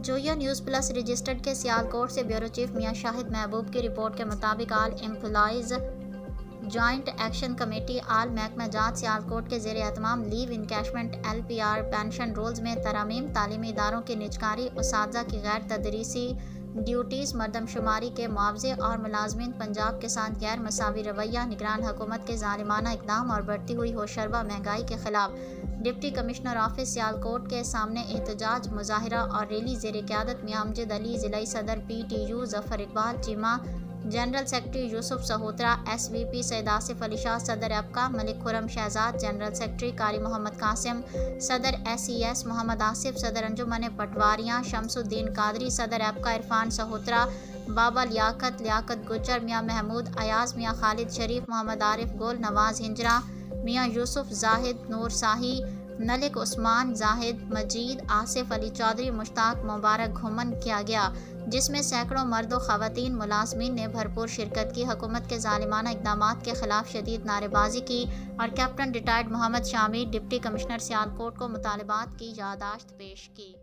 Zoya news plus registered के सियालकोट से bureau chief मियां शाहिद महबूब की रिपोर्ट के मुताबिक all employees joint action committee all महकमा जात सियालकोट के ज़ेर एहतमाम leave encashment LPR pension rules में तरमीम, तालीमी इदारों की निजकारी, उसातिज़ा की गैर तदरीसी ड्यूटीज़ मरदमशुमारी के मुआवजे और मुलाजमीन पंजाब के साथ गैर मसावी रवैया, निगरान हुकूमत के जालिमाना इकदाम और बढ़ती हुई होशरबा महंगाई के खिलाफ डिप्टी कमिश्नर ऑफिस सियालकोट के सामने एहतजाज मुजाहिरा और रैली ज़ेर क़यादत मियां अमजद अली, ज़िलाई सदर PTU Zafar Iqbal Cheema, general secretary Yousuf Sahotra, SVP Syed Asif Ali Shah, सदर अबका मलिक खुरम शहजाद, जनरल सेक्रेटरी कारी मोहम्मद कासिम, सदर SES मोहम्मद आसिफ, सदर अंजुमन पटवारियाँ शमसुद्दीन कादरी, सदर अबका इरफान सहोत्रा, बाबा लियाकत गुज्जर, मियां महमूद अयाज, मियां खालिद शरीफ, मोहम्मद आरिफ गोल, नवाज हिंजरा, मियां यूसुफ जाहिद, नूर शाही, मलिक उस्मान, जाहिद मजीद, आसिफ अली चौधरी, मुश्ताक मुबारक घुमन किया गया, जिसमें सैकड़ों मर्द व ख़वातीन मुलाजमीन ने भरपूर शिरकत की। हुकूमत के जालिमाना इक़दामात के खिलाफ शदीद नारेबाजी की और captain retired Mohammad Shami deputy commissioner Sialkot को मुतालबात की याददाश्त पेश की।